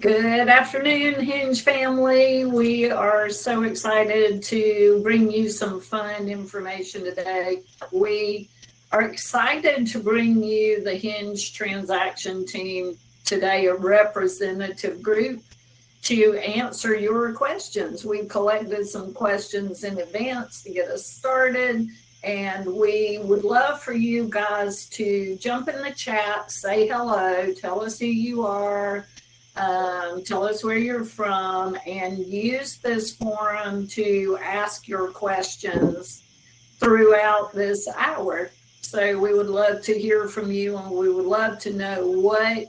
Good afternoon, Hinge family. We are so excited to bring you some fun information today. We are excited to bring you the Hinge Transaction Team today, a representative group to answer your questions. We've collected some questions in advance to get us started, and we would love for you guys to jump in the chat, say hello, tell us who you are, tell us where you're from, and use this forum to ask your questions throughout this hour. So we would love to hear from you, and we would love to know what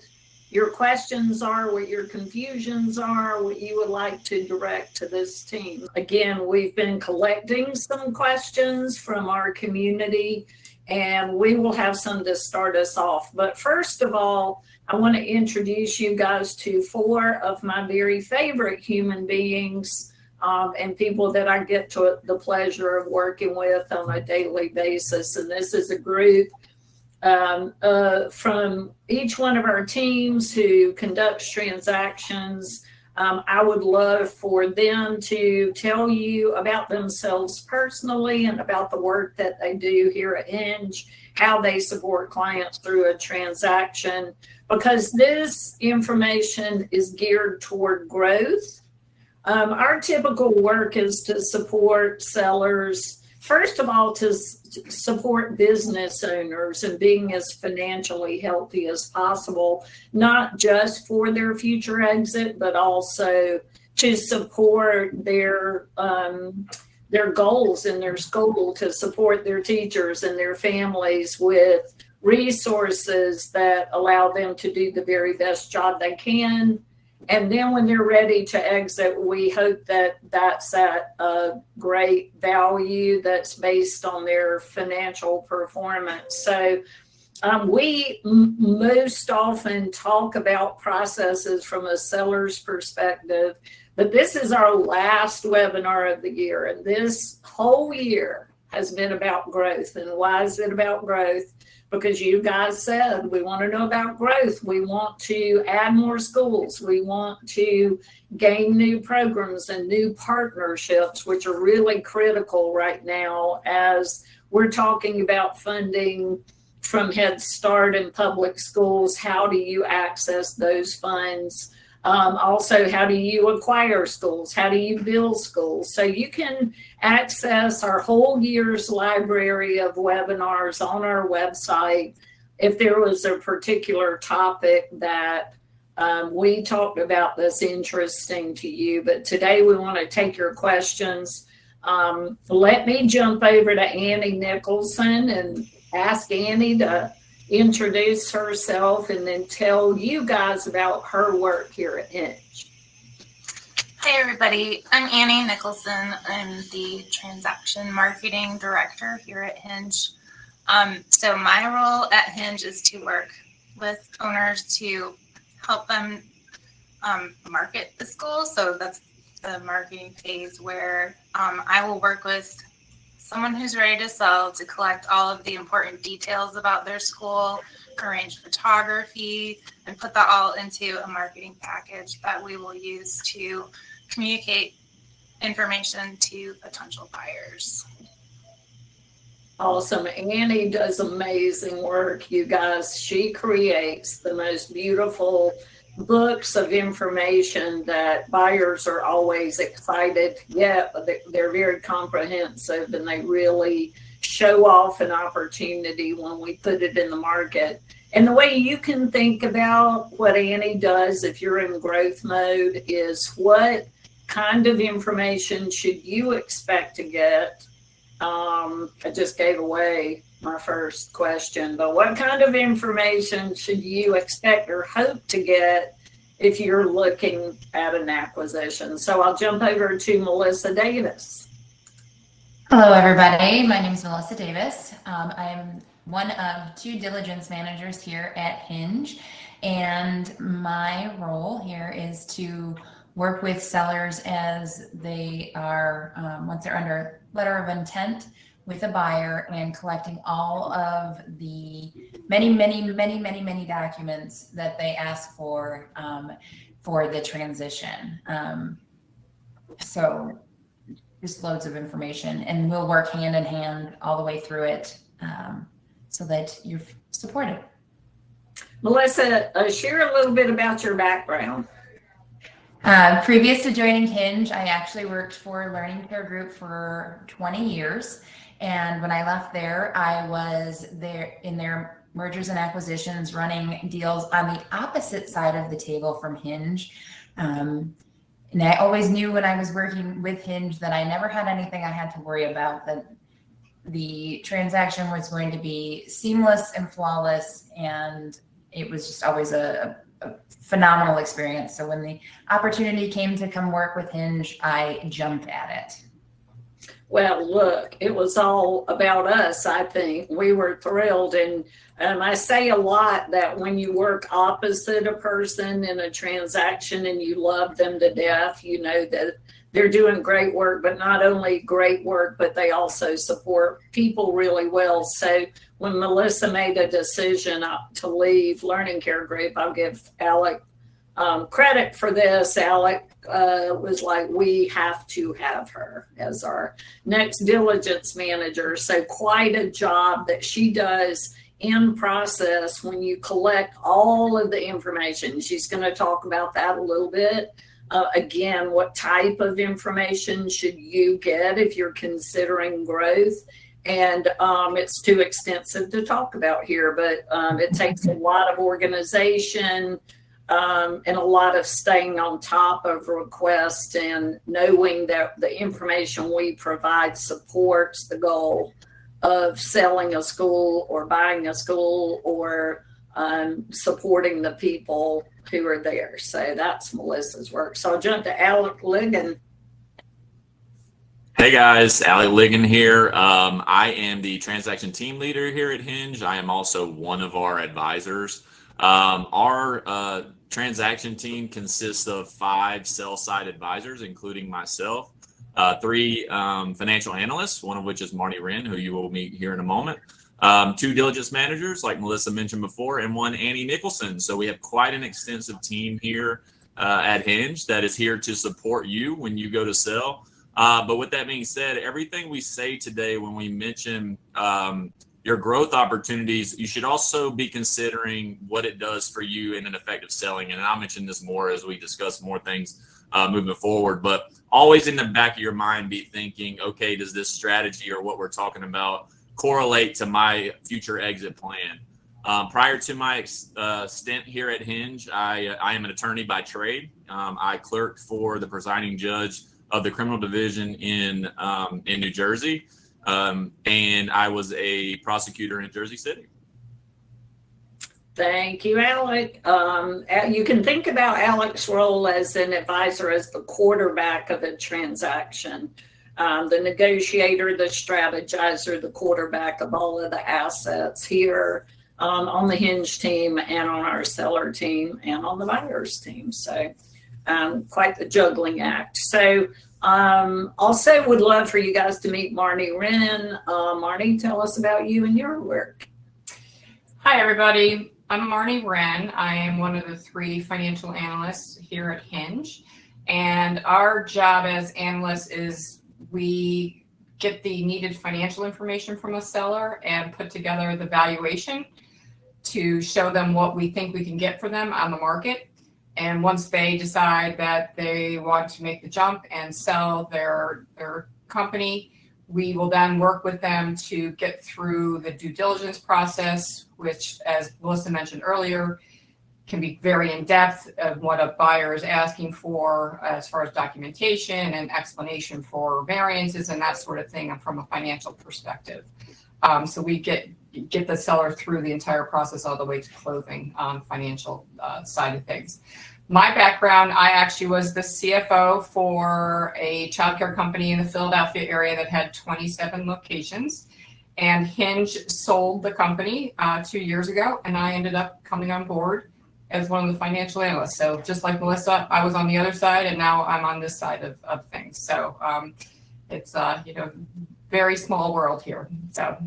your questions are, what your confusions are, what you would like to direct to this team. Again, we've been collecting some questions from our community, and we will have some to start us off. But first of all, I want to introduce you guys to four of my very favorite human beings and people that I get to the pleasure of working with on a daily basis. And this is a group from each one of our teams who conducts transactions. I would love for them to tell you about themselves personally and about the work that they do here at Hinge, how they support clients through a transaction, because this information is geared toward growth. Our typical work is to support sellers, first of all, to support business owners and being as financially healthy as possible, not just for their future exit, but also to support their goals in their school, to support their teachers and their families with resources that allow them to do the very best job they can. And then when they're ready to exit, we hope that that's at a great value that's based on their financial performance. So we most often talk about processes from a seller's perspective, but this is our last webinar of the year. And this whole year has been about growth. And why is it about growth? Because you guys said we want to know about growth. We want to add more schools. We want to gain new programs and new partnerships, which are really critical right now as we're talking about funding from Head Start in public schools. How do you access those funds? Also, how do you acquire schools? How do you build schools? So you can access our whole year's library of webinars on our website. If there was a particular topic that we talked about that's interesting to you, but today we want to take your questions. Let me jump over to Annie Nicholson and ask Annie to introduce herself and then tell you guys about her work here at Hinge. Hey everybody, I'm Annie Nicholson. I'm the Transaction Marketing Director here at Hinge. So my role at Hinge is to work with owners to help them market the school. So that's the marketing phase where I will work with someone who's ready to sell to collect all of the important details about their school, arrange photography, and put that all into a marketing package that we will use to communicate information to potential buyers. Awesome. Annie does amazing work, you guys. She creates the most beautiful books of information that buyers are always excited to get, but they're very comprehensive and they really show off an opportunity when we put it in the market. And the way you can think about what Annie does if you're in growth mode is what kind of information should you expect to get? I just gave away my first question, but what kind of information should you expect or hope to get if you're looking at an acquisition? So I'll jump over to Melissa Davis. Hello, everybody. My name is Melissa Davis. I'm one of two diligence managers here at Hinge, and my role here is to work with sellers as they are, once they're under letter of intent with a buyer, and collecting all of the many documents that they ask for for the transition. So just loads of information, and we'll work hand in hand all the way through it, so that you're supported. Melissa, share a little bit about your background. Previous to joining Hinge, I actually worked for Learning Care Group for 20 years. And when I left there, I was there in their mergers and acquisitions, running deals on the opposite side of the table from Hinge. And I always knew when I was working with Hinge that I never had anything I had to worry about, that the transaction was going to be seamless and flawless. And it was just always a phenomenal experience. So when the opportunity came to come work with Hinge, I jumped at it. Well, look, it was all about us, I think. We were thrilled. And I say a lot that when you work opposite a person in a transaction and you love them to death, you know that they're doing great work, but not only great work, but they also support people really well. So when Melissa made a decision to leave Learning Care Group, I'll give Alec credit for this. Alec was like, we have to have her as our next diligence manager. So quite a job that she does in process when you collect all of the information. She's going to talk about that a little bit. Again, what type of information should you get if you're considering growth? And it's too extensive to talk about here, but it takes a lot of organization and a lot of staying on top of requests and knowing that the information we provide supports the goal of selling a school or buying a school or supporting the people who are there. So that's Melissa's work. So I'll jump to Alec Ligon. Hey guys, Alec Ligon here. I am the transaction team leader here at Hinge. I am also one of our advisors. Our transaction team consists of 5 sell-side advisors, including myself, 3 financial analysts, one of which is Marty Wren, who you will meet here in a moment, 2 diligence managers, like Melissa mentioned before, and 1 Annie Nicholson. So we have quite an extensive team here at Hinge that is here to support you when you go to sell. But with that being said, everything we say today when we mention your growth opportunities, you should also be considering what it does for you in an effective selling. And I'll mention this more as we discuss more things moving forward. But always in the back of your mind, be thinking, okay, does this strategy or what we're talking about correlate to my future exit plan? Prior to my stint here at Hinge, I am an attorney by trade. I clerked for the presiding judge of the criminal division in New Jersey, and I was a prosecutor in Jersey City. Thank you, Alec. You can think about Alec's role as an advisor as the quarterback of a transaction, the negotiator, the strategizer, the quarterback of all of the assets here on the Hinge team and on our seller team and on the buyers team. So quite the juggling act. So also would love for you guys to meet Marty Wren. Marty, tell us about you and your work. Hi, everybody. I'm Marty Wren. I am one of the 3 financial analysts here at Hinge. And our job as analysts is we get the needed financial information from a seller and put together the valuation to show them what we think we can get for them on the market. And once they decide that they want to make the jump and sell their company, we will then work with them to get through the due diligence process, which, as Melissa mentioned earlier, can be very in-depth of what a buyer is asking for as far as documentation and explanation for variances and that sort of thing from a financial perspective. So we get the seller through the entire process all the way to closing on financial side of things. My background, I actually was the CFO for a childcare company in the Philadelphia area that had 27 locations. And Hinge sold the company 2 years ago, and I ended up coming on board as one of the financial analysts. So just like Melissa, I was on the other side, and now I'm on this side of things. So it's very small world here. So.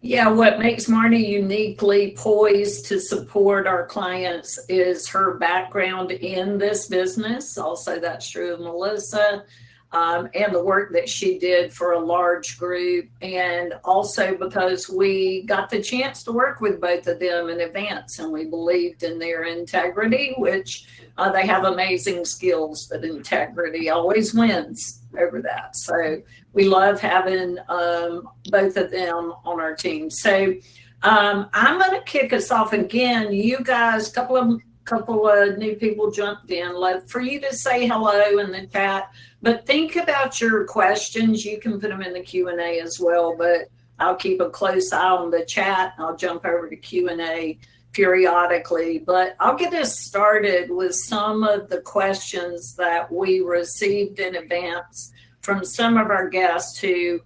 Yeah, what makes Marnie uniquely poised to support our clients is her background in this business. Also, that's true of Melissa, and the work that she did for a large group. And also because we got the chance to work with both of them in advance and we believed in their integrity, which they have amazing skills, but integrity always wins over that. So we love having both of them on our team. So I'm going to kick us off again. You guys, couple of new people jumped in. Love for you to say hello in the chat. But think about your questions. You can put them in the Q&A as well. But I'll keep a close eye on the chat. I'll jump over to Q&A periodically. But I'll get us started with some of the questions that we received in advance from some of our guests who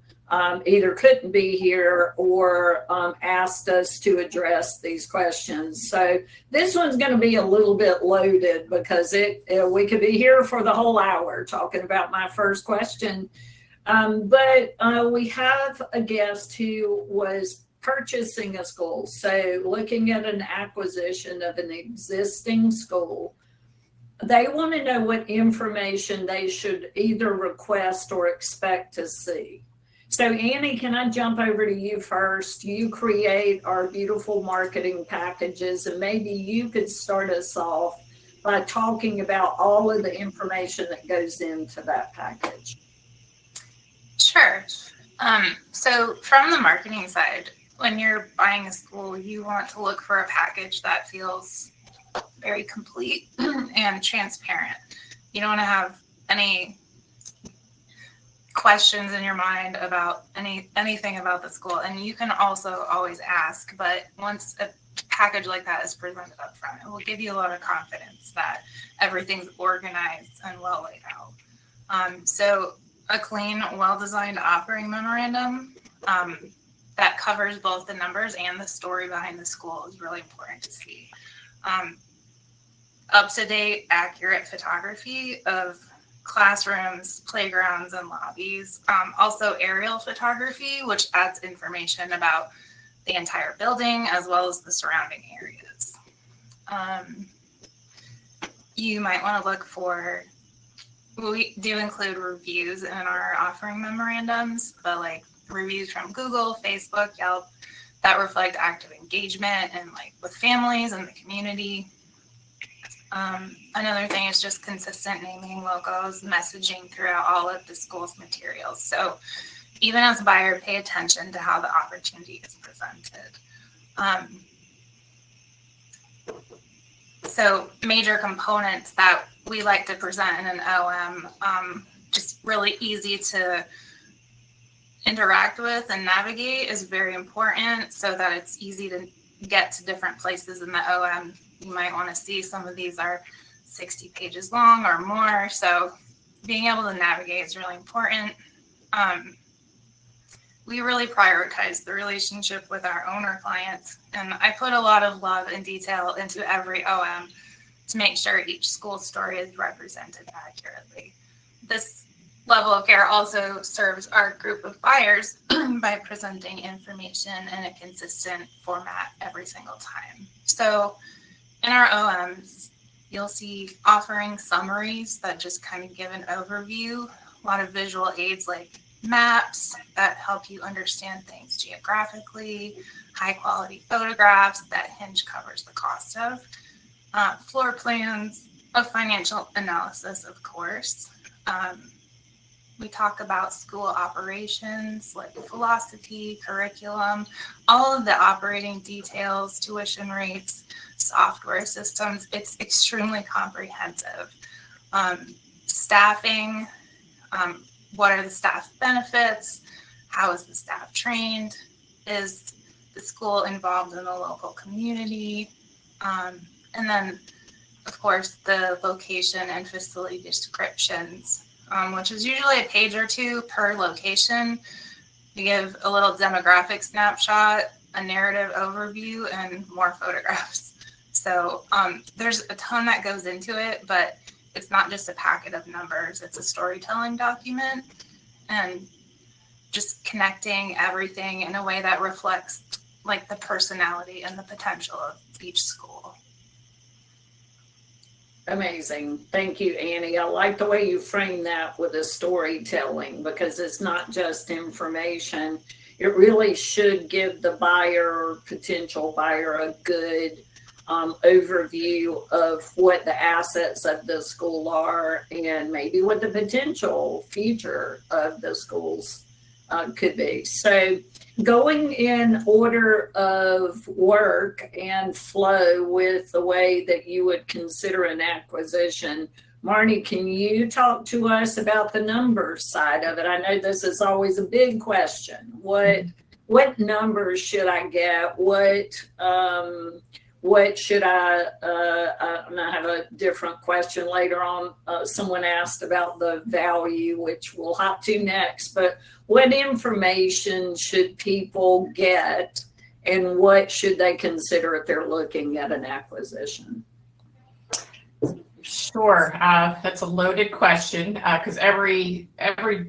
either couldn't be here or asked us to address these questions. So this one's going to be a little bit loaded because we could be here for the whole hour talking about my first question. But we have a guest who was purchasing a school. So looking at an acquisition of an existing school, they want to know what information they should either request or expect to see. So Annie, can I jump over to you first? You create our beautiful marketing packages, and maybe you could start us off by talking about all of the information that goes into that package. Sure. So from the marketing side, when you're buying a school, you want to look for a package that feels very complete and transparent. You don't want to have any questions in your mind about anything about the school, and you can also always ask, but once a package like that is presented up front, it will give you a lot of confidence that everything's organized and well laid out. So a clean, well-designed offering memorandum that covers both the numbers and the story behind the school is really important to see. Up-to-date, accurate photography of classrooms, playgrounds, and lobbies. Also aerial photography, which adds information about the entire building as well as the surrounding areas. You might want to look for, we do include reviews in our offering memorandums, but like reviews from Google, Facebook, Yelp, that reflect active engagement and like with families and the community. Another thing is just consistent naming, logos, messaging throughout all of the school's materials. So even as a buyer, pay attention to how the opportunity is presented. So major components that we like to present in an OM, just really easy to interact with and navigate is very important so that it's easy to get to different places in the OM. You might want to see some of these are 60 pages long or more. So being able to navigate is really important. We really prioritize the relationship with our owner clients. And I put a lot of love and detail into every OM to make sure each school story is represented accurately. This level of care also serves our group of buyers by presenting information in a consistent format every single time. So in our OMs, you'll see offering summaries that just kind of give an overview, a lot of visual aids like maps that help you understand things geographically, high quality photographs that Hinge covers the cost of, floor plans, a financial analysis, of course. We talk about school operations like philosophy, curriculum, all of the operating details, tuition rates, software systems. It's extremely comprehensive. Staffing, what are the staff benefits? How is the staff trained? Is the school involved in the local community? And then, of course, the location and facility descriptions, which is usually a page or two per location. You give a little demographic snapshot, a narrative overview, and more photographs. So there's a ton that goes into it, but it's not just a packet of numbers. It's a storytelling document. And just connecting everything in a way that reflects like the personality and the potential of each school. Amazing. Thank you, Annie. I like the way you frame that with the storytelling, because it's not just information. It really should give the buyer or potential buyer a good overview of what the assets of the school are and maybe what the potential future of the schools could be. So going in order of work and flow with the way that you would consider an acquisition, Marnie, can you talk to us about the numbers side of it? I know this is always a big question. What numbers should I get? What should I have a different question later on. Someone asked about the value, which we'll hop to next, but what information should people get and what should they consider if they're looking at an acquisition? Sure. That's a loaded question because every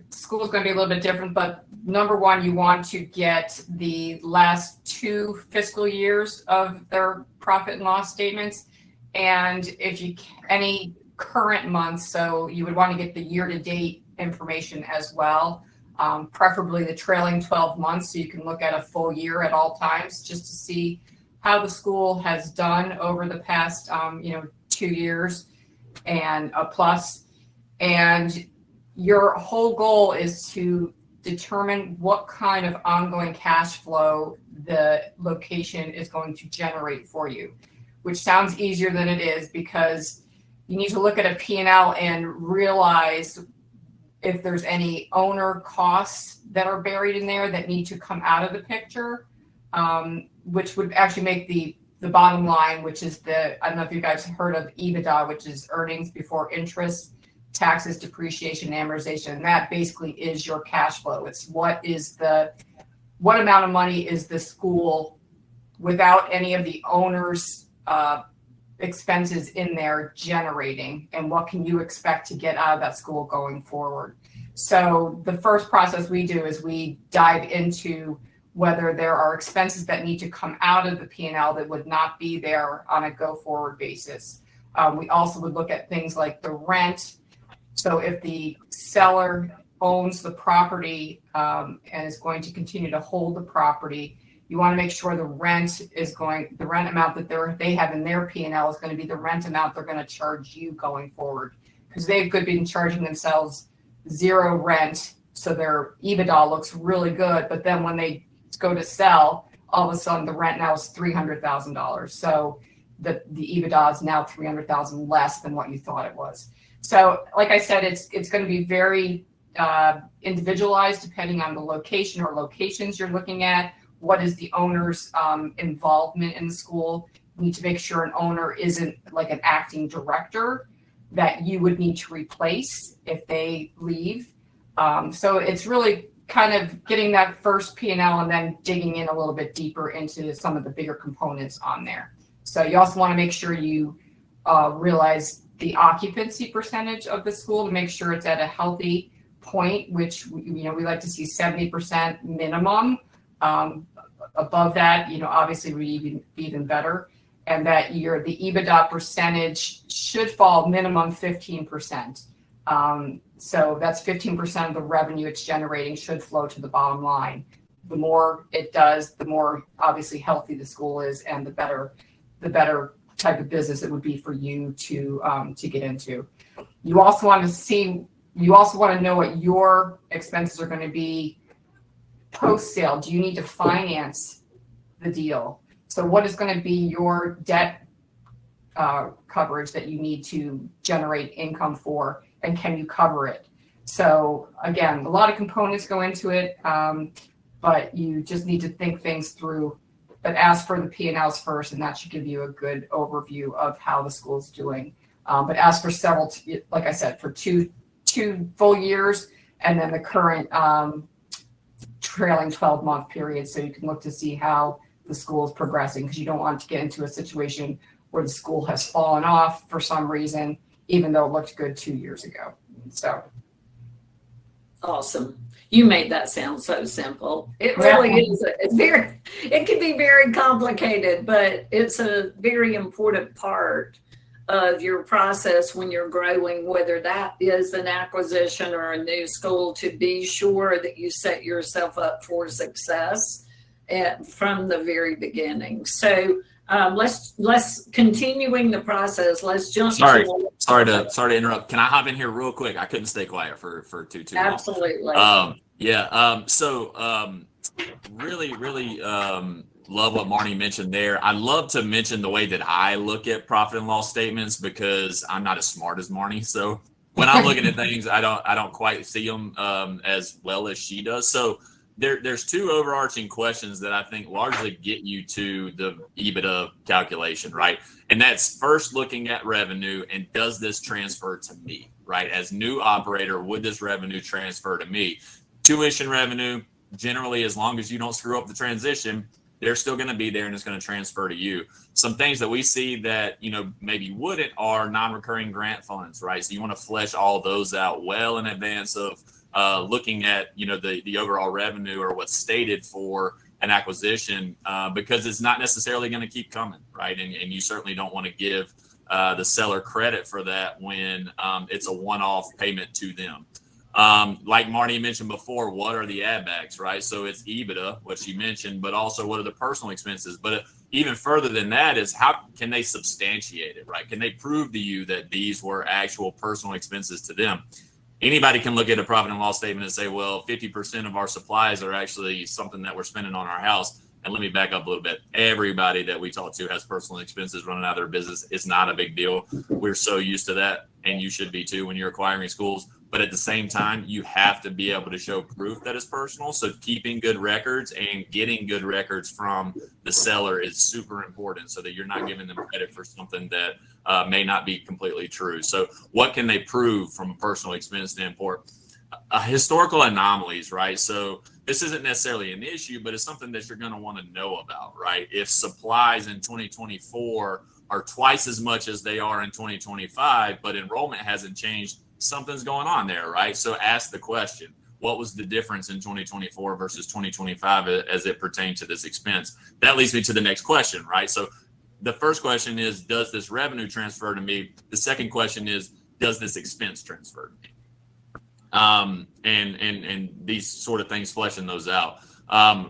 school is going to be a little bit different. But number one, you want to get the last 2 fiscal years of their profit and loss statements. And if you any current months, so you would want to get the year-to-date information as well, preferably the trailing 12 months so you can look at a full year at all times just to see how the school has done over the past 2 years and a plus. And your whole goal is to determine what kind of ongoing cash flow the location is going to generate for you, which sounds easier than it is because you need to look at a P&L and realize if there's any owner costs that are buried in there that need to come out of the picture, which would actually make the bottom line, which is I don't know if you guys have heard of EBITDA, which is earnings before interest, taxes, depreciation, and amortization. And that basically is your cash flow. It's what amount of money is the school without any of the owner's expenses in there generating, and what can you expect to get out of that school going forward. So the first process we do is we dive into whether there are expenses that need to come out of the P&L that would not be there on a go-forward basis. We also would look at things like the rent. So if the seller owns the property and is going to continue to hold the property, you want to make sure the rent amount that they have in their P&L is going to be the rent amount they're going to charge you going forward, because they could be charging themselves 0 rent, so their EBITDA looks really good, but then when they go to sell, all of a sudden the rent now is $300,000. So the EBITDA is now $300,000 less than what you thought it was. So like I said, it's going to be very individualized depending on the location or locations you're looking at. What is the owner's involvement in the school? You need to make sure an owner isn't like an acting director that you would need to replace if they leave. So it's really kind of getting that first P&L and then digging in a little bit deeper into some of the bigger components on there. So you also want to make sure you realize the occupancy percentage of the school to make sure it's at a healthy point, which we like to see 70% minimum. Above that, obviously would be even better, and that the EBITDA percentage should fall minimum 15%. So that's 15% of the revenue it's generating should flow to the bottom line. The more it does, the more obviously healthy the school is, and the better type of business it would be for you to get into. You also want to know what your expenses are going to be post-sale. Do you need to finance the deal? So what is going to be your debt coverage that you need to generate income for, and can you cover it? So again, a lot of components go into it, but you just need to think things through. But ask for the P&Ls first, and that should give you a good overview of how the school's doing. But ask for several, like I said, for two full years, and then the current trailing 12-month period, so you can look to see how the school is progressing, because you don't want to get into a situation where the school has fallen off for some reason, even though it looked good 2 years ago. So Awesome. You made that sound so simple. It really is. It can be very complicated, but it's a very important part of your process when you're growing, whether that is an acquisition or a new school, to be sure that you set yourself up for success from the very beginning. So let's continuing the process. Let's jump. Sorry to interrupt. Can I hop in here real quick? I couldn't stay quiet for too long. Absolutely. Really love what Marnie mentioned there. I love to mention the way that I look at profit and loss statements, because I'm not as smart as Marnie. So when I'm looking at things, I don't quite see them as well as she does. So there's two overarching questions that I think largely get you to the EBITDA calculation, right? And that's first looking at revenue, and does this transfer to me, right? As new operator, would this revenue transfer to me? Tuition revenue, generally, as long as you don't screw up the transition, they're still going to be there and it's going to transfer to you. Some things that we see that, maybe wouldn't are non-recurring grant funds, right? So you want to flesh all those out well in advance of looking at, the overall revenue or what's stated for an acquisition, because it's not necessarily going to keep coming, right? And you certainly don't want to give the seller credit for that when it's a one-off payment to them. Like Marnie mentioned before, what are the add backs, right? So it's EBITDA, what she mentioned, but also what are the personal expenses? But even further than that is, how can they substantiate it, right? Can they prove to you that these were actual personal expenses to them? Anybody can look at a profit and loss statement and say, well, 50% of our supplies are actually something that we're spending on our house. And let me back up a little bit. Everybody that we talk to has personal expenses running out of their business. It's not a big deal. We're so used to that, and you should be too when you're acquiring schools. But at the same time, you have to be able to show proof that it's personal. So keeping good records and getting good records from the seller is super important, so that you're not giving them credit for something that may not be completely true. So what can they prove from a personal expense standpoint? Historical anomalies, right? So this isn't necessarily an issue, but it's something that you're going to want to know about, right? If supplies in 2024 are twice as much as they are in 2025, but enrollment hasn't changed, something's going on there, right? So ask the question, what was the difference in 2024 versus 2025 as it pertained to this expense? That leads me to the next question, right? So the first question is, does this revenue transfer to me? The second question is, does this expense transfer to me? And these sort of things, fleshing those out.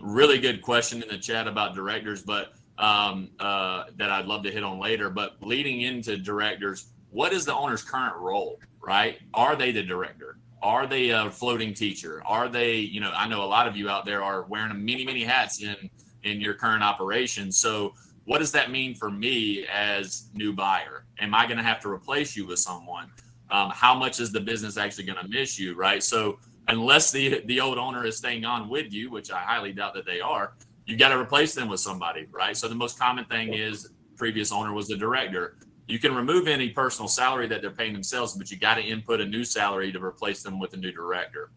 Really good question in the chat about directors, but that I'd love to hit on later. But leading into directors, what is the owner's current role, right? Are they the director? Are they a floating teacher? Are they, I know a lot of you out there are wearing many hats in your current operation. So what does that mean for me as new buyer? Am I going to have to replace you with someone? How much is the business actually going to miss you, right? So unless the old owner is staying on with you, which I highly doubt that they are, you got to replace them with somebody, right? So the most common thing is previous owner was the director. You can remove any personal salary that they're paying themselves, but you got to input a new salary to replace them with a new director.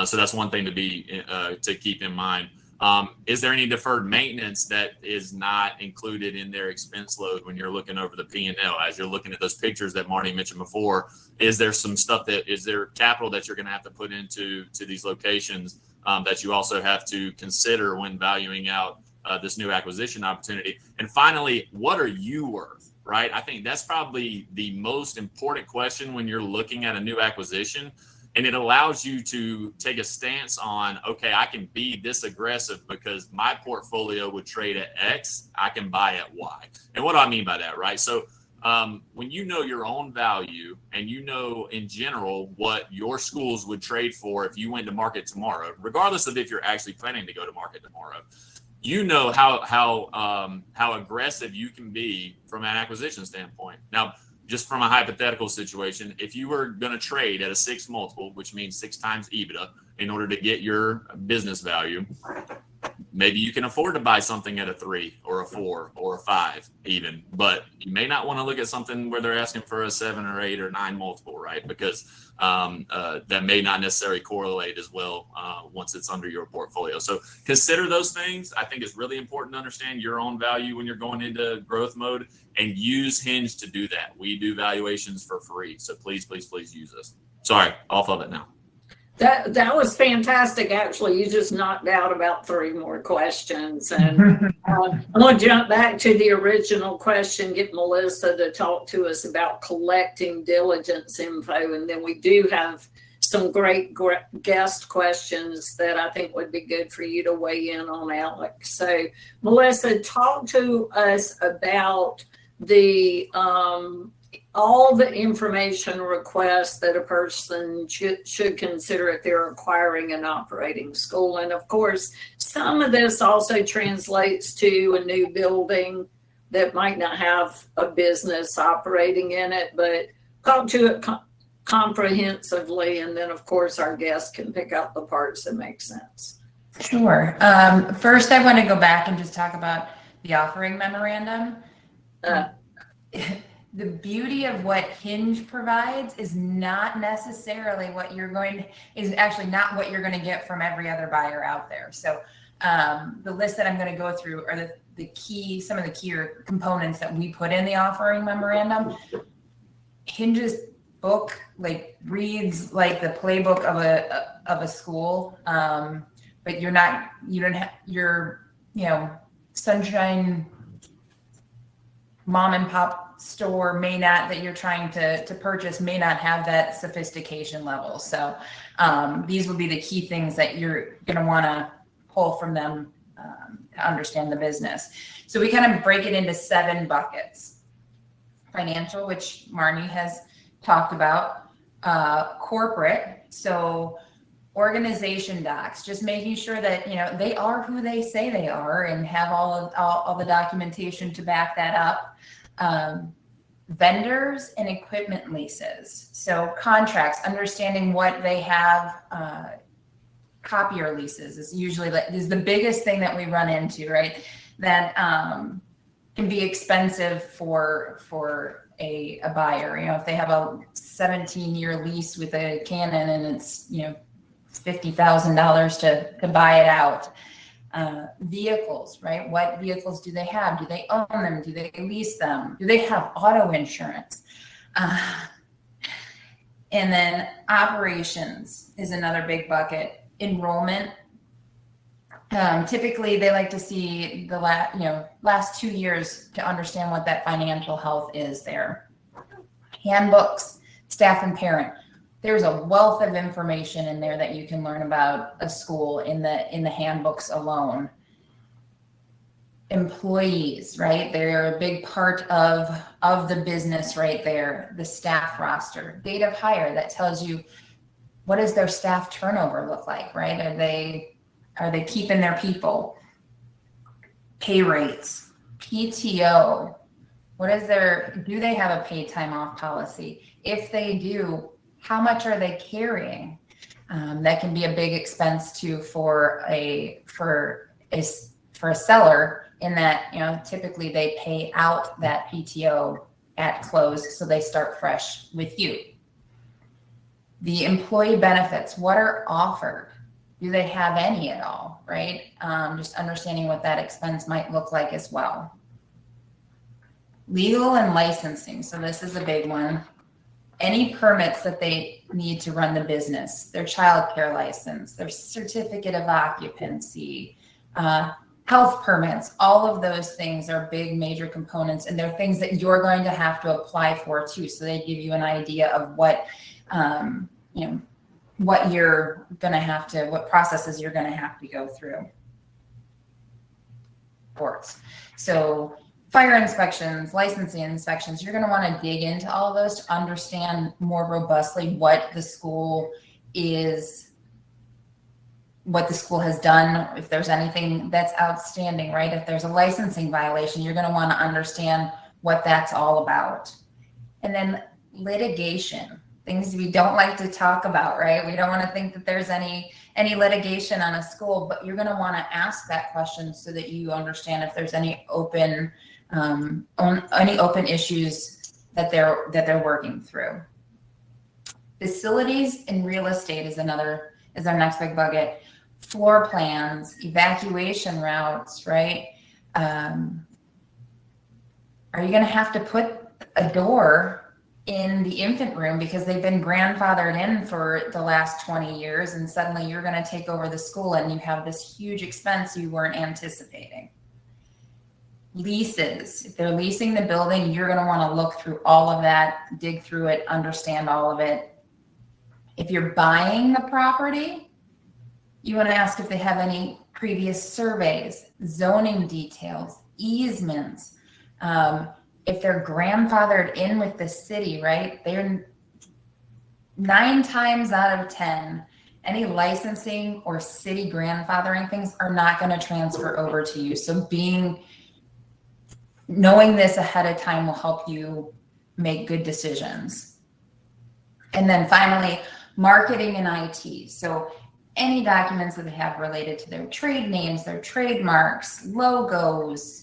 So that's one thing to keep in mind. Is there any deferred maintenance that is not included in their expense load when you're looking over the P&L? As you're looking at those pictures that Marnie mentioned before, is there some stuff is there capital that you're going to have to put into these locations that you also have to consider when valuing out this new acquisition opportunity? And finally, what are you worth, right? I think that's probably the most important question when you're looking at a new acquisition. And it allows you to take a stance on, okay, I can be this aggressive because my portfolio would trade at X, I can buy at Y. And what do I mean by that, right? So when you know your own value and you know in general what your schools would trade for if you went to market tomorrow, regardless of if you're actually planning to go to market tomorrow, you know how aggressive you can be from an acquisition standpoint. Now, just from a hypothetical situation, if you were going to trade at a 6 multiple, which means 6 times EBITDA, in order to get your business value, maybe you can afford to buy something at a 3 or a 4 or a 5 even, but you may not want to look at something where they're asking for a 7 or 8 or 9 multiple, right? Because that may not necessarily correlate as well once it's under your portfolio. So consider those things. I think it's really important to understand your own value when you're going into growth mode, and use Hinge to do that. We do valuations for free. So please use us. Sorry, off of it now. That was fantastic. Actually, you just knocked out about 3 more questions, and I'm going to jump back to the original question. Get Melissa to talk to us about collecting diligence info, and then we do have some great guest questions that I think would be good for you to weigh in on, Alex. So, Melissa, talk to us about the all the information requests that a person should consider if they're acquiring an operating school. And of course, some of this also translates to a new building that might not have a business operating in it, but talk to it comprehensively. And then of course, our guests can pick out the parts that make sense. Sure. First, I want to go back and just talk about the offering memorandum. The beauty of what Hinge provides is not necessarily what you're is actually not what you're going to get from every other buyer out there. So the list that I'm going to go through are some of the key components that we put in the offering memorandum. Hinge's book reads like the playbook of a school, but your Sunshine mom and pop store that you're trying to purchase may not have that sophistication level. So these will be the key things that you're going to want to pull from them to understand the business. So we kind of break it into 7 buckets. Financial, which Marnie has talked about, corporate, so organization docs, just making sure that they are who they say they are and have all the documentation to back that up. Vendors and equipment leases, so contracts, understanding what they have. Copier leases is usually is the biggest thing that we run into, right? That can be expensive for a buyer. If they have a 17-year lease with a Canon and it's $50,000 to buy it out. Vehicles, right? What vehicles do they have? Do they own them? Do they lease them? Do they have auto insurance? And then operations is another big bucket. Enrollment. Typically, they like to see the last 2 years to understand what that financial health is there. Handbooks, staff and parent. There's a wealth of information in there that you can learn about a school in the handbooks alone. Employees, right? They're a big part of the business right there. The staff roster, date of hire, that tells you what does their staff turnover look like, right? Are they keeping their people? Pay rates, PTO, do they have a paid time off policy? If they do, how much are they carrying? That can be a big expense too for a seller, in that typically they pay out that PTO at close, so they start fresh with you. The employee benefits, what are offered? Do they have any at all, right? Just understanding what that expense might look like as well. Legal and licensing, so this is a big one. Any permits that they need to run the business, their childcare license, their certificate of occupancy, health permits, all of those things are big major components, and they're things that you're going to have to apply for too. So they give you an idea of what you're going to have to, what processes you're going to have to go through. Reports. So fire inspections, licensing inspections, you're going to want to dig into all of those to understand more robustly what the school has done, if there's anything that's outstanding, right? If there's a licensing violation, you're going to want to understand what that's all about. And then litigation, things we don't like to talk about, right? We don't want to think that there's any litigation on a school, but you're going to want to ask that question so that you understand if there's any open issues that they're working through. Facilities and real estate is our next big bucket. Floor plans, evacuation routes, right? Are you going to have to put a door in the infant room because they've been grandfathered in for the last 20 years, and suddenly you're going to take over the school and you have this huge expense you weren't anticipating. Leases, if they're leasing the building, you're going to want to look through all of that, dig through it, understand all of it. If you're buying the property, you want to ask if they have any previous surveys, zoning details, easements. If they're grandfathered in with the city, right? They're 9 times out of 10, any licensing or city grandfathering things are not going to transfer over to you. So knowing this ahead of time will help you make good decisions. And then finally, marketing and IT. So any documents that they have related to their trade names, their trademarks, logos,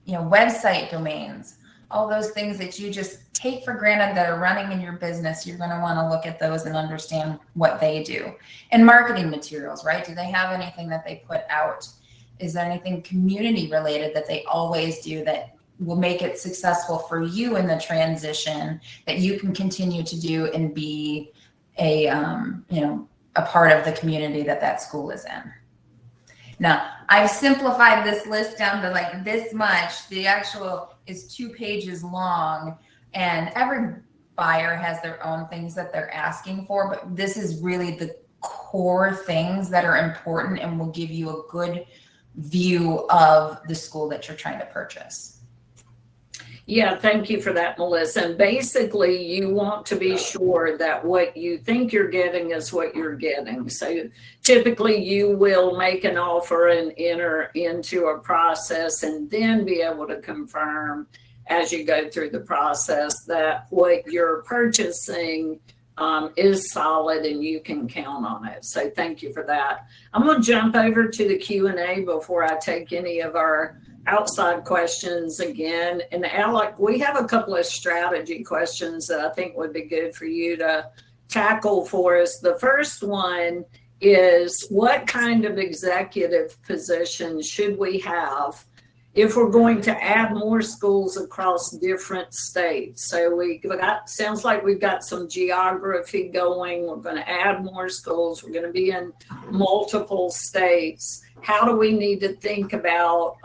website domains, all those things that you just take for granted that are running in your business, you're going to want to look at those and understand what they do. And marketing materials, right? Do they have anything that they put out? Is there anything community related that they always do that will make it successful for you in the transition that you can continue to do and be a part of the community that school is in? Now, I've simplified this list down to like this much. The actual is 2 pages long, and every buyer has their own things that they're asking for, but this is really the core things that are important and will give you a good view of the school that you're trying to purchase. Yeah, thank you for that, Melissa. And basically, you want to be sure that what you think you're getting is what you're getting. So typically, you will make an offer and enter into a process and then be able to confirm as you go through the process that what you're purchasing is solid and you can count on it. So thank you for that. I'm going to jump over to the Q&A before I take any of our outside questions again. And Alec, we have a couple of strategy questions that I think would be good for you to tackle for us. The first one is, what kind of executive position should we have if we're going to add more schools across different states? So sounds like we've got some geography going. We're going to add more schools. We're going to be in multiple states. How do we need to think about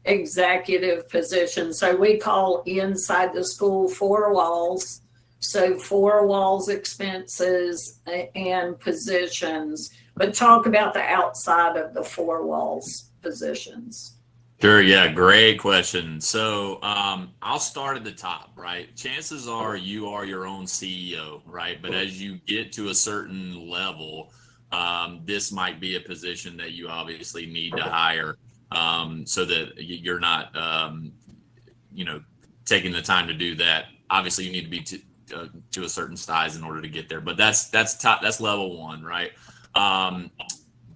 executive positions? So we call inside the school 4 walls. So 4 walls, expenses, and positions. But talk about the outside of the 4 walls positions. Sure. Yeah. Great question. So I'll start at the top, right? Chances are you are your own CEO, right? But as you get to a certain level, this might be a position that you obviously need to hire so that you're not, taking the time to do that. Obviously, you need to be to a certain size in order to get there. But that's top. That's level 1, right?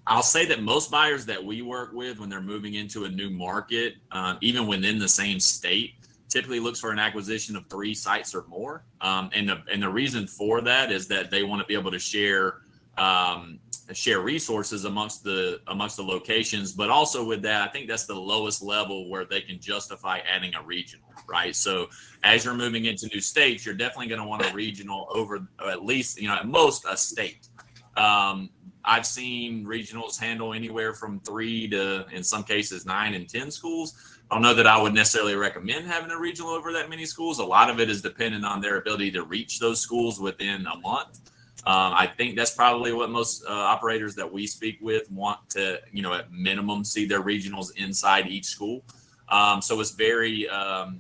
I'll say that most buyers that we work with when they're moving into a new market, even within the same state, typically looks for an acquisition of 3 sites or more. And the reason for that is that they want to be able to share resources amongst the locations. But also with that, I think that's the lowest level where they can justify adding a regional, right? So as you're moving into new states, you're definitely going to want a regional over at least, at most a state. I've seen regionals handle anywhere from 3 to, in some cases, 9 and 10 schools. I don't know that I would necessarily recommend having a regional over that many schools. A lot of it is dependent on their ability to reach those schools within a month. I think that's probably what most operators that we speak with want to, at minimum see their regionals inside each school. So it's very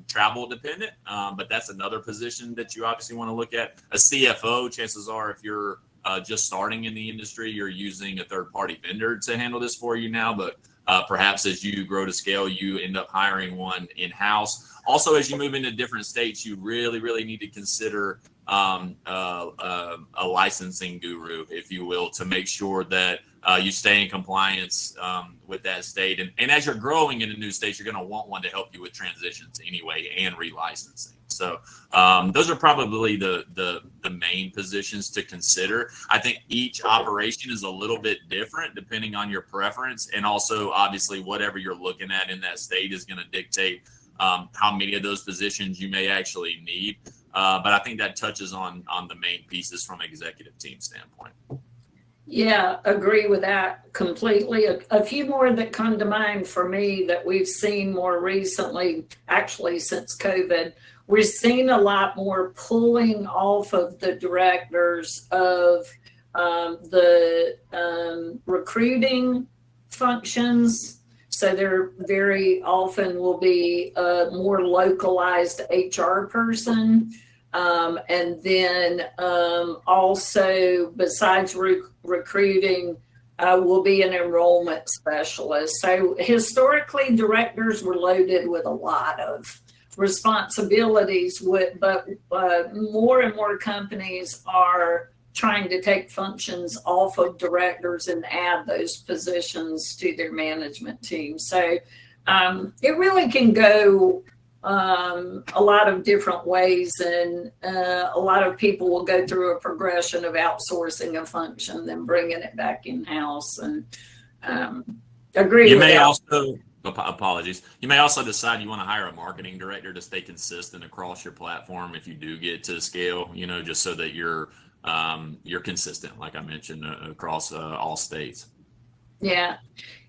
travel dependent, but that's another position that you obviously want to look at. A CFO, chances are if you're just starting in the industry, you're using a third-party vendor to handle this for you now, but perhaps as you grow to scale, you end up hiring one in-house. Also, as you move into different states, you really, really need to consider a licensing guru, if you will, to make sure that you stay in compliance with that state. And as you're growing in a new state, you're going to want one to help you with transitions anyway and relicensing. So those are probably the main positions to consider. I think each operation is a little bit different depending on your preference. And also, obviously, whatever you're looking at in that state is going to dictate how many of those positions you may actually need. But I think that touches on the main pieces from an executive team standpoint. Yeah, agree with that completely. A few more that come to mind for me that we've seen more recently, actually since COVID, we're seeing a lot more pulling off of the directors of the recruiting functions. So there very often will be a more localized HR person. And then also, besides recruiting, will be an enrollment specialist. So historically, directors were loaded with a lot of responsibilities, but more and more companies are trying to take functions off of directors and add those positions to their management team. So it really can go a lot of different ways, and a lot of people will go through a progression of outsourcing a function, then bringing it back in-house, and agree You with may that. also, apologies, you may also decide you want to hire a marketing director to stay consistent across your platform if you do get to scale, just so that you're consistent, like I mentioned, across all states. Yeah,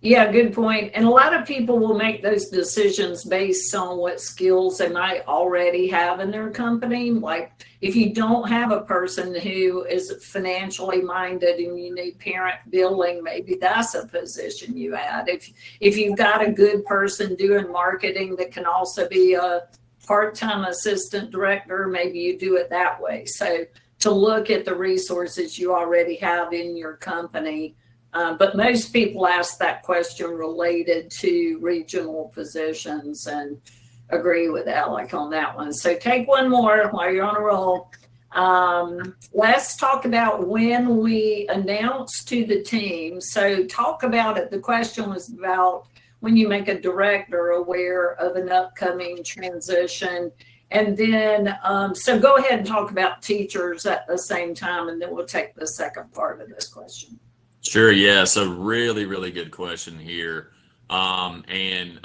good point. And a lot of people will make those decisions based on what skills they might already have in their company. Like if you don't have a person who is financially minded and you need parent billing, maybe that's a position you add. If you've got a good person doing marketing that can also be a part-time assistant director, maybe you do it that way. So to look at the resources you already have in your company. But most people ask that question related to regional positions, and agree with Alec on that one. So take one more while you're on a roll. Let's talk about when we announce to the team. So talk about it. The question was about when you make a director aware of an upcoming transition. And then, so go ahead and talk about teachers at the same time, and then we'll take the second part of this question. Sure. Yeah. So really, really good question here. Obviously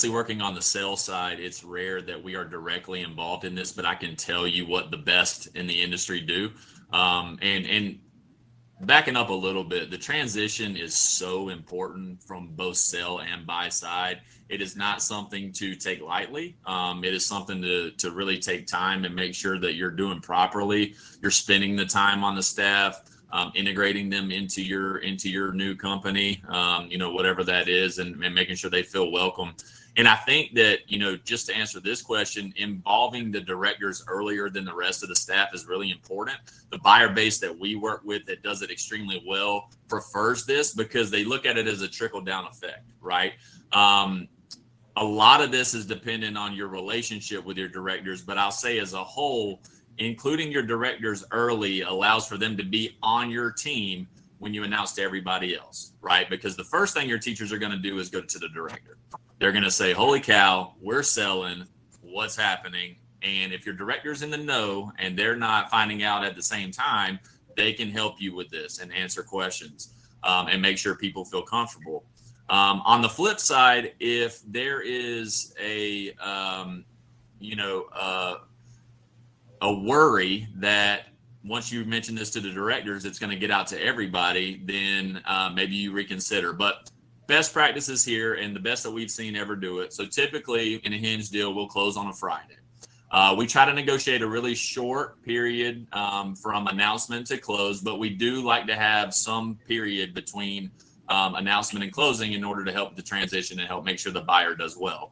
working on the sales side, it's rare that we are directly involved in this, but I can tell you what the best in the industry do. And backing up a little bit, the transition is so important from both sell and buy side. It is not something to take lightly. It is something to really take time and make sure that you're doing properly. You're spending the time on the staff. Integrating them into your new company, whatever that is, and making sure they feel welcome. And I think that, just to answer this question, involving the directors earlier than the rest of the staff is really important. The buyer base that we work with that does it extremely well prefers this because they look at it as a trickle down effect, right? A lot of this is dependent on your relationship with your directors, but I'll say as a whole, including your directors early allows for them to be on your team when you announce to everybody else, right? Because the first thing your teachers are going to do is go to the director. They're going to say, holy cow, we're selling, what's happening? And if your director's in the know and they're not finding out at the same time, they can help you with this and answer questions and make sure people feel comfortable. On the flip side, if there is a worry that once you mention this to the directors, it's going to get out to everybody, then maybe you reconsider. But best practices here, and the best that we've seen ever do it. So typically in a Hinge deal, we'll close on a Friday. We try to negotiate a really short period from announcement to close, but we do like to have some period between announcement and closing in order to help the transition and help make sure the buyer does well.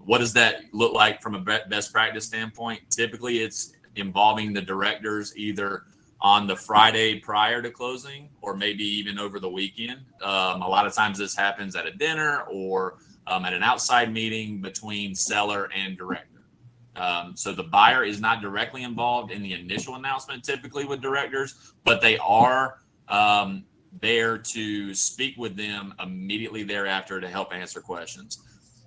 What does that look like from a best practice standpoint? Typically, it's involving the directors either on the Friday prior to closing or maybe even over the weekend. A lot of times this happens at a dinner or at an outside meeting between seller and director. So the buyer is not directly involved in the initial announcement typically with directors, but they are there to speak with them immediately thereafter to help answer questions.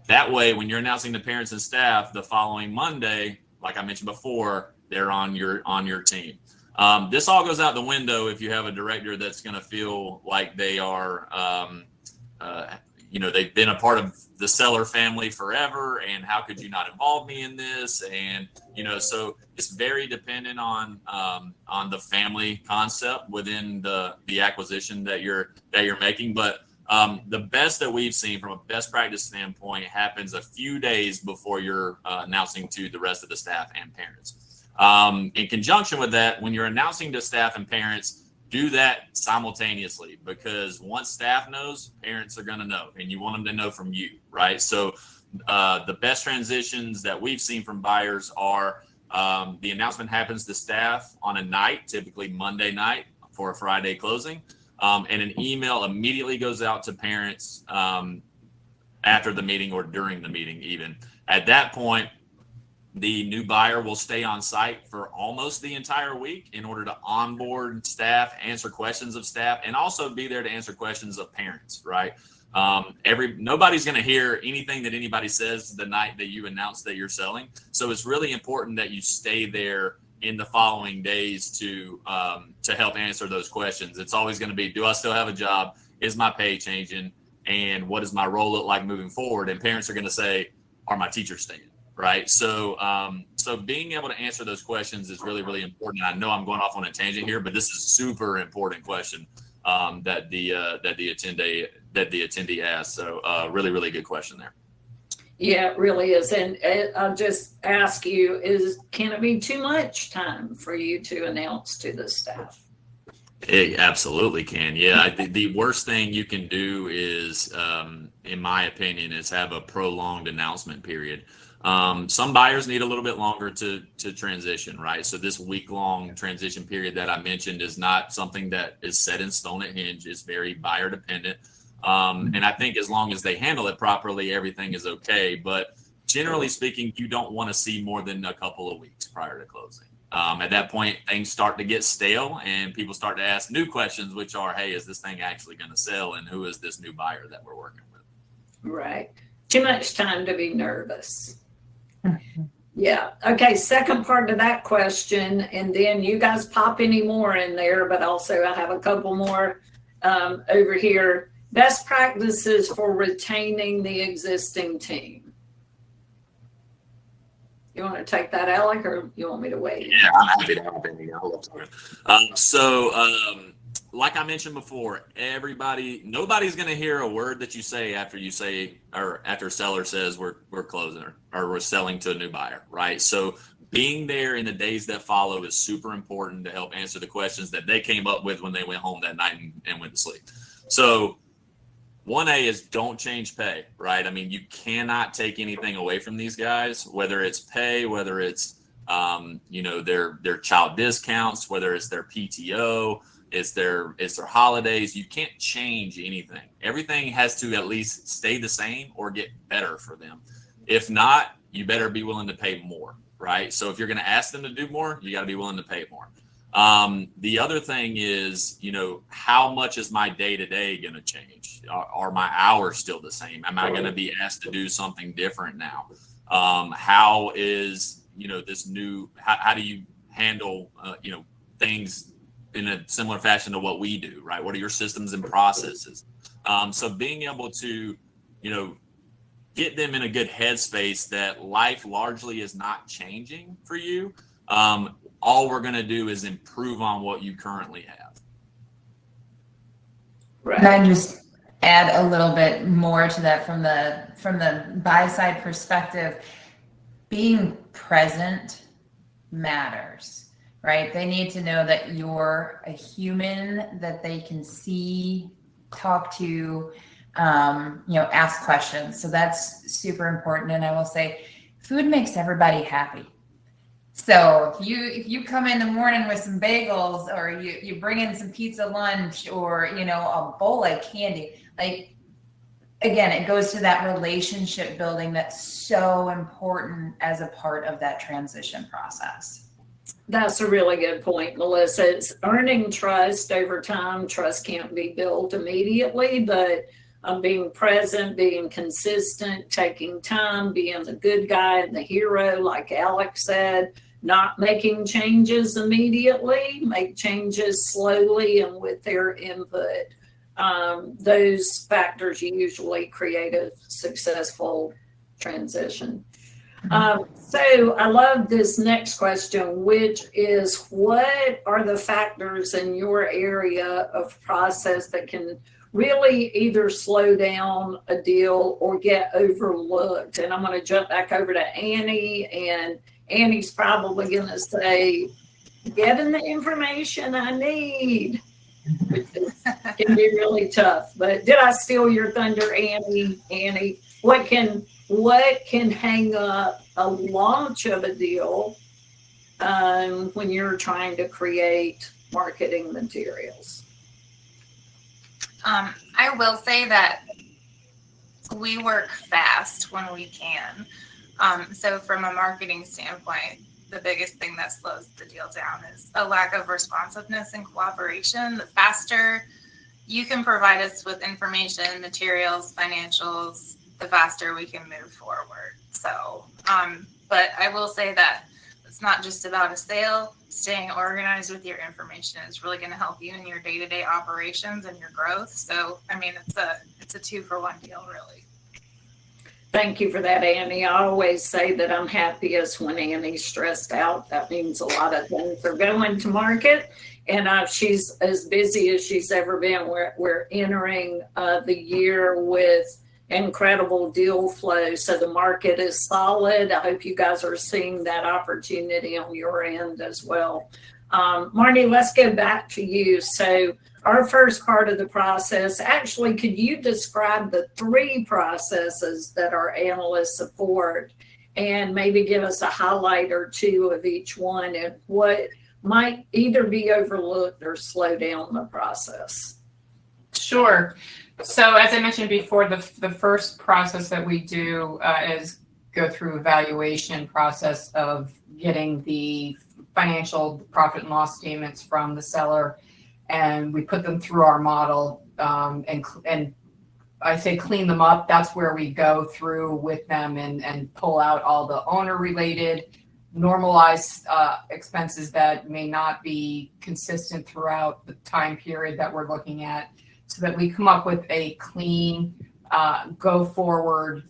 That way, when you're announcing to parents and staff the following Monday, like I mentioned before, they're on your team. This all goes out the window if you have a director that's going to feel like they are, they've been a part of the seller family forever, and how could you not involve me in this? And so it's very dependent on the family concept within the acquisition that you're making. But the best that we've seen from a best practice standpoint happens a few days before you're announcing to the rest of the staff and parents. In conjunction with that, when you're announcing to staff and parents, do that simultaneously, because once staff knows, parents are going to know, and you want them to know from you, right? So the best transitions that we've seen from buyers are the announcement happens to staff on a night, typically Monday night for a Friday closing, and an email immediately goes out to parents after the meeting or during the meeting even. At that point, the new buyer will stay on site for almost the entire week in order to onboard staff, answer questions of staff, and also be there to answer questions of parents, right? Nobody's going to hear anything that anybody says the night that you announce that you're selling. So it's really important that you stay there in the following days to help answer those questions. It's always going to be, do I still have a job? Is my pay changing? And what does my role look like moving forward? And parents are going to say, are my teachers staying? Right. So being able to answer those questions is really, really important. I know I'm going off on a tangent here, but this is a super important question that the attendee asked. So really, really good question there. Yeah, it really is. And I'll just ask you, can it be too much time for you to announce to the staff? It absolutely can. Yeah. The worst thing you can do is, in my opinion, is have a prolonged announcement period. Some buyers need a little bit longer to transition, right? So this week-long transition period that I mentioned is not something that is set in stone at Hinge. It's very buyer dependent. And I think as long as they handle it properly, everything is okay. But generally speaking, you don't want to see more than a couple of weeks prior to closing. At that point, things start to get stale and people start to ask new questions, which are, hey, is this thing actually going to sell? And who is this new buyer that we're working with? Right. Too much time to be nervous. Yeah. Okay. Second part of that question, and then you guys pop any more in there, but also I have a couple more over here. Best practices for retaining the existing team. You want to take that, Alec, or you want me to wait? Yeah, I'm happy to have it. I love talking. Like I mentioned before, nobody's going to hear a word that you say after a seller says we're closing or we're selling to a new buyer, right? So being there in the days that follow is super important to help answer the questions that they came up with when they went home that night and went to sleep. So 1A is don't change pay, right? I mean, you cannot take anything away from these guys, whether it's pay, whether it's their child discounts, whether it's their PTO, it's their holidays. You can't change anything. Everything has to at least stay the same or get better for them. If not, you better be willing to pay more, right? So if you're going to ask them to do more, you got to be willing to pay more. The other thing is, how much is my day-to-day going to change? Are my hours still the same? Am I going to be asked to do something different now? How is, this new, how do you handle, things in a similar fashion to what we do, right? What are your systems and processes? So being able to, get them in a good headspace that life largely is not changing for you. All we're going to do is improve on what you currently have. Right. And I just add a little bit more to that from the buy side perspective. Being present matters, right? They need to know that you're a human that they can see, talk to, ask questions. So that's super important. And I will say, food makes everybody happy. So if you come in the morning with some bagels, or you bring in some pizza lunch, or a bowl of candy, like, again, it goes to that relationship building that's so important as a part of that transition process. That's a really good point, Melissa. It's earning trust over time. Trust can't be built immediately, but being present, being consistent, taking time, being the good guy and the hero, like Alex said, not making changes immediately, make changes slowly and with their input. those factors usually create a successful transition. So I love this next question, which is, what are the factors in your area of process that can really either slow down a deal or get overlooked? And I'm going to jump back over to Annie, and Annie's probably going to say, getting the information I need, which can be really tough. But did I steal your thunder, Annie? Annie, what can hang up a launch of a deal when you're trying to create marketing materials? I will say that we work fast when we can. So from a marketing standpoint, the biggest thing that slows the deal down is a lack of responsiveness and cooperation. The faster you can provide us with information, materials, financials, the faster we can move forward. So, but I will say that it's not just about a sale. Staying organized with your information is really going to help you in your day-to-day operations and your growth. So, I mean, it's a 2-for-1 deal, really. Thank you for that, Annie. I always say that I'm happiest when Annie's stressed out. That means a lot of things are going to market, and she's as busy as she's ever been. We're entering the year with incredible deal flow, so the market is solid. I hope you guys are seeing that opportunity on your end as well. Marty, let's go back to you. So our first part of the process, actually, could you describe the 3 processes that our analysts support, and maybe give us a highlight or 2 of each one and what might either be overlooked or slow down the process? Sure. So as I mentioned before, the first process that we do is go through evaluation process of getting the financial profit and loss statements from the seller, and we put them through our model, and I say clean them up. That's where we go through with them and pull out all the owner related normalized expenses that may not be consistent throughout the time period that we're looking at, so that we come up with a clean go forward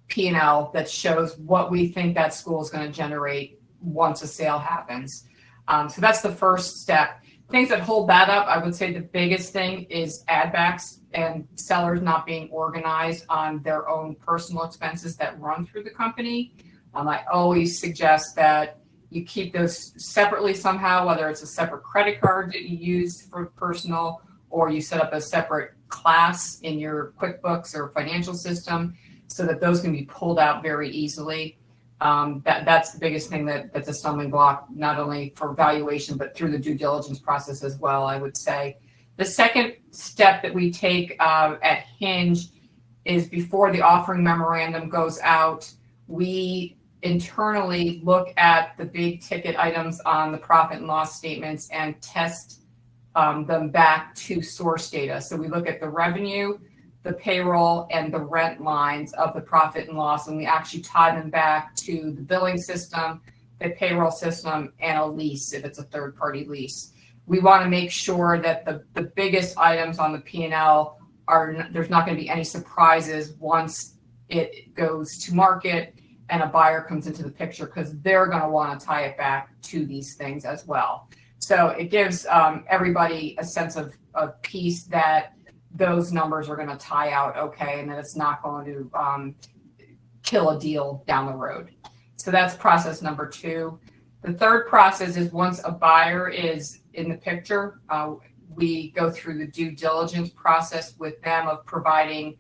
P&L that shows what we think that school is going to generate once a sale happens. So that's the first step. Things that hold that up, I would say the biggest thing is add backs and sellers not being organized on their own personal expenses that run through the company. I always suggest that you keep those separately somehow, whether it's a separate credit card that you use for personal, or you set up a separate class in your QuickBooks or financial system so that those can be pulled out very easily. That's the biggest thing that's a stumbling block, not only for valuation, but through the due diligence process as well, I would say. The second step that we take at Hinge is before the offering memorandum goes out, we internally look at the big ticket items on the profit and loss statements and test them back to source data. So we look at the revenue, the payroll, and the rent lines of the profit and loss, and we actually tie them back to the billing system, the payroll system, and a lease if it's a third-party lease. We want to make sure that the biggest items on the P&L there's not going to be any surprises once it goes to market and a buyer comes into the picture, because they're going to want to tie it back to these things as well. So it gives everybody a sense of peace that those numbers are going to tie out okay, and that it's not going to kill a deal down the road. So that's process number 2. The third process is once a buyer is in the picture, we go through the due diligence process with them of providing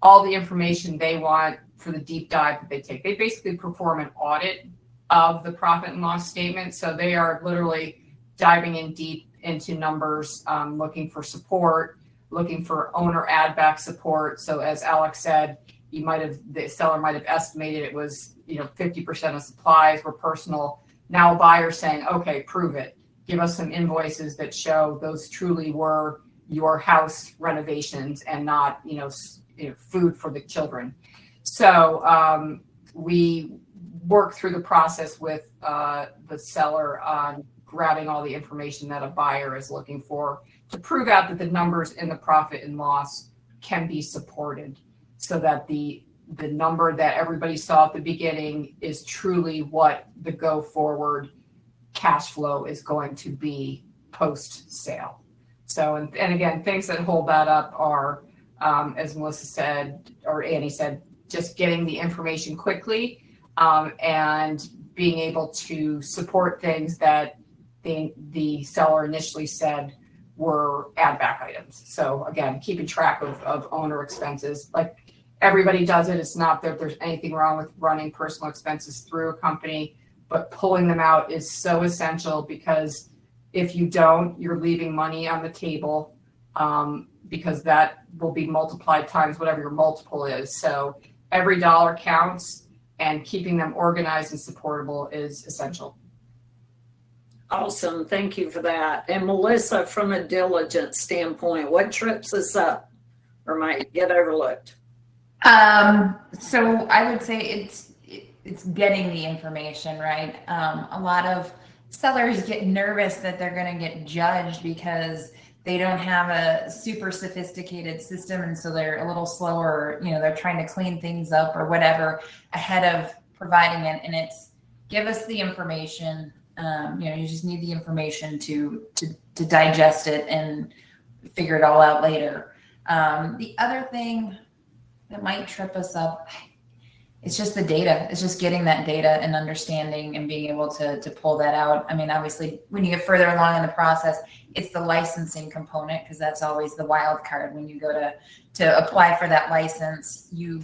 all the information they want for the deep dive that they take. They basically perform an audit of the profit and loss statement. So they are literally diving in deep into numbers, looking for support, looking for owner add back support. So as Alex said, the seller might have estimated it was 50% of supplies were personal. Now a buyer saying, okay, prove it. Give us some invoices that show those truly were your house renovations and not food for the children. So we work through the process with the seller on grabbing all the information that a buyer is looking for to prove out that the numbers in the profit and loss can be supported, so that the number that everybody saw at the beginning is truly what the go forward cash flow is going to be post sale. So, and again, things that hold that up are, as Melissa said, or Annie said, just getting the information quickly, and being able to support things that the seller initially said were add back items. So again, keeping track of owner expenses. Like, everybody does it. It's not that there's anything wrong with running personal expenses through a company, but pulling them out is so essential, because if you don't, you're leaving money on the table, because that will be multiplied times whatever your multiple is. So every dollar counts, and keeping them organized and supportable is essential. Awesome. Thank you for that. And Melissa, from a diligence standpoint, what trips us up or might get overlooked? So I would say it's getting the information, right? A lot of sellers get nervous that they're going to get judged because they don't have a super sophisticated system, and so they're a little slower, they're trying to clean things up or whatever ahead of providing it. And it's give us the information. You just need the information to digest it and figure it all out later. The other thing that might trip us up, it's just the data. It's just getting that data and understanding and being able to pull that out. I mean, obviously, when you get further along in the process, it's the licensing component, because that's always the wild card. When you go to apply for that license, you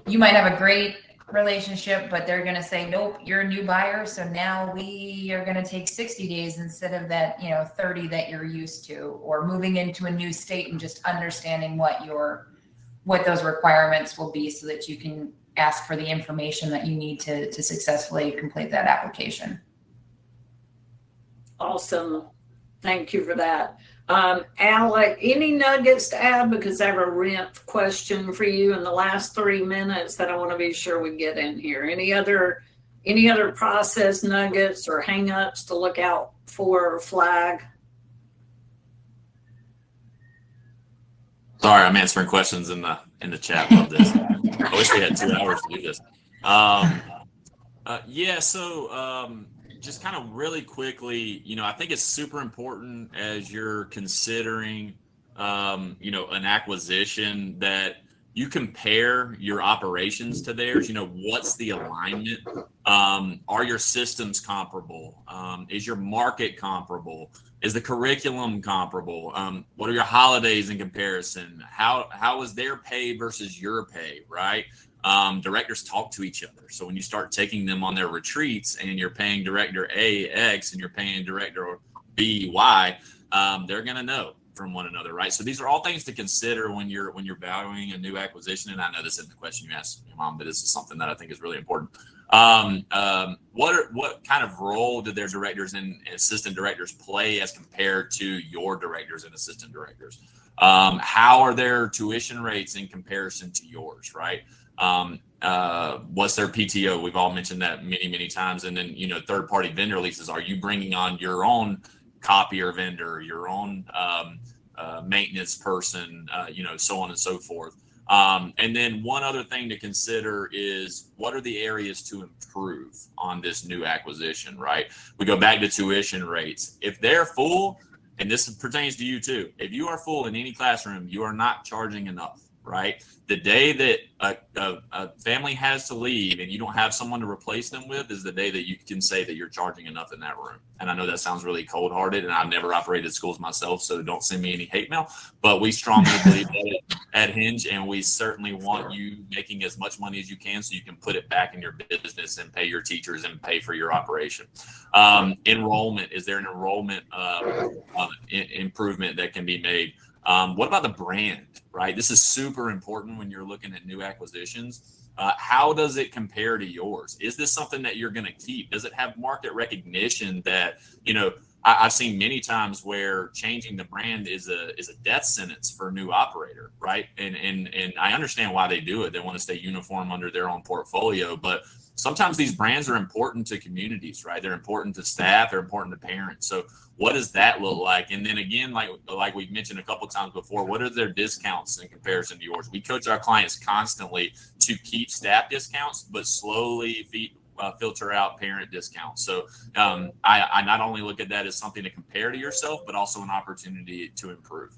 might have a great relationship, but they're going to say, nope, you're a new buyer, so now we are going to take 60 days instead of that 30 that you're used to, or moving into a new state and just understanding what those requirements will be, so that you can ask for the information that you need to successfully complete that application. Awesome. Thank you for that. Alec, any nuggets to add? Because I have a rent question for you in the last 3 minutes that I want to be sure we get in here. Any other process nuggets or hangups to look out for or flag? Sorry, I'm answering questions in the chat. Love this. I wish we had 2 hours to do this. Just kind of really quickly, I think it's super important as you're considering, an acquisition, that you compare your operations to theirs. What's the alignment? Are your systems comparable? Is your market comparable? Is the curriculum comparable? What are your holidays in comparison? How is their pay versus your pay, right? Directors talk to each other. So when you start taking them on their retreats and you're paying director A X and you're paying director B Y, they're going to know from one another, right? So these are all things to consider when you're valuing a new acquisition. And I know this isn't the question you asked your mom, but this is something that I think is really important. What kind of role do their directors and assistant directors play as compared to your directors and assistant directors? How are their tuition rates in comparison to yours, right? What's their PTO? We've all mentioned that many times. And then, third-party vendor leases. Are you bringing on your own copier vendor, your own maintenance person, so on and so forth? And then one other thing to consider is, what are the areas to improve on this new acquisition, right? We go back to tuition rates. If they're full, and this pertains to you too, if you are full in any classroom, you are not charging enough, right? The day that a family has to leave and you don't have someone to replace them with is the day that you can say that you're charging enough in that room. And I know that sounds really cold-hearted, and I've never operated schools myself, so don't send me any hate mail, but we strongly believe that at Hinge, and we certainly want you making as much money as you can so you can put it back in your business and pay your teachers and pay for your operation. Enrollment, is there an enrollment improvement that can be made? What about the brand, right? This is super important when you're looking at new acquisitions. How does it compare to yours? Is this something that you're going to keep? Does it have market recognition that, I've seen many times where changing the brand is a death sentence for a new operator, right? And I understand why they do it. They want to stay uniform under their own portfolio, but sometimes these brands are important to communities, right? They're important to staff, they're important to parents. So what does that look like? And then again, like we've mentioned a couple times before, what are their discounts in comparison to yours? We coach our clients constantly to keep staff discounts, but slowly filter out parent discounts. So I not only look at that as something to compare to yourself, but also an opportunity to improve.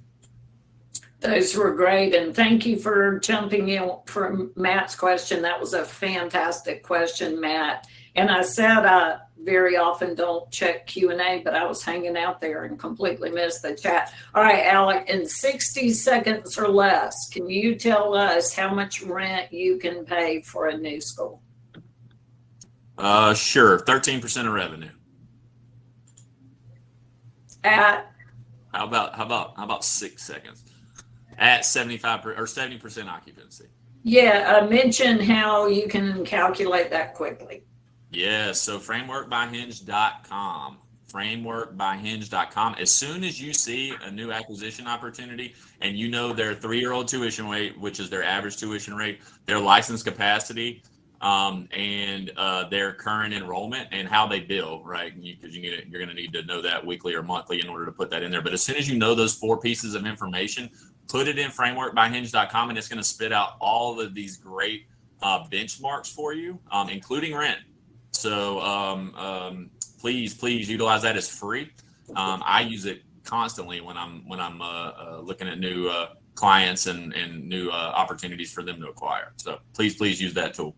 Those were great, and thank you for jumping in for Matt's question. That was a fantastic question, Matt. And I said I very often don't check Q&A, but I was hanging out there and completely missed the chat. All right, Alec, in 60 seconds or less, can you tell us how much rent you can pay for a new school? Sure, 13% of revenue. At How about 6 seconds? At 75 or 70% occupancy. Yeah, mention how you can calculate that quickly. Yeah, so frameworkbyhinge.com. Frameworkbyhinge.com. As soon as you see a new acquisition opportunity and you know their 3-year-old tuition rate, which is their average tuition rate, their license capacity, and their current enrollment and how they bill, right? Because you're going to need to know that weekly or monthly in order to put that in there. But as soon as you know those 4 pieces of information, put it in frameworkbyhinge.com, and it's going to spit out all of these great benchmarks for you, including rent. So please utilize that. As free. I use it constantly when I'm looking at new clients and new opportunities for them to acquire. So please use that tool.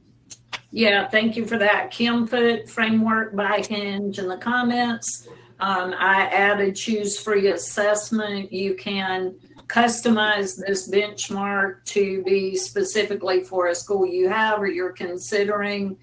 Yeah, thank you for that. Kim put Framework by Hinge in the comments. I added choose free assessment. You can customize this benchmark to be specifically for a school you have or you're considering.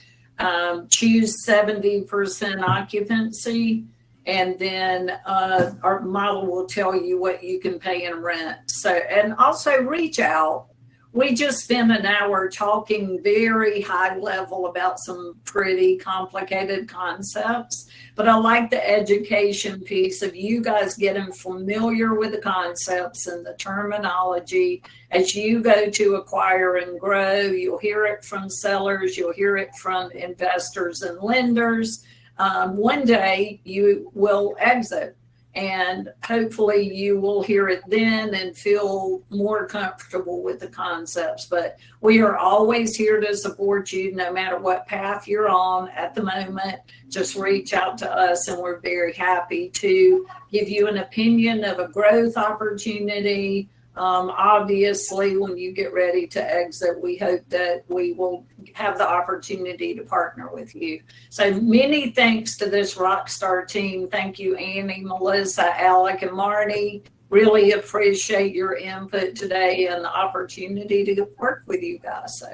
Choose 70% occupancy, and then our model will tell you what you can pay in rent. So, and also reach out. We just spent an hour talking very high level about some pretty complicated concepts, but I like the education piece of you guys getting familiar with the concepts and the terminology as you go to acquire and grow. You'll hear it from sellers, you'll hear it from investors and lenders. One day you will exit, and hopefully you will hear it then and feel more comfortable with the concepts. But we are always here to support you no matter what path you're on at the moment. Just reach out to us and we're very happy to give you an opinion of a growth opportunity. Obviously, when you get ready to exit, we hope that we will have the opportunity to partner with you. So many thanks to this rockstar team. Thank you, Annie, Melissa, Alec, and Marty. Really appreciate your input today and the opportunity to work with you guys. So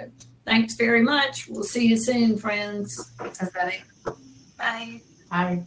thanks very much. We'll see you soon, friends. Thanks, everybody. Bye. Bye.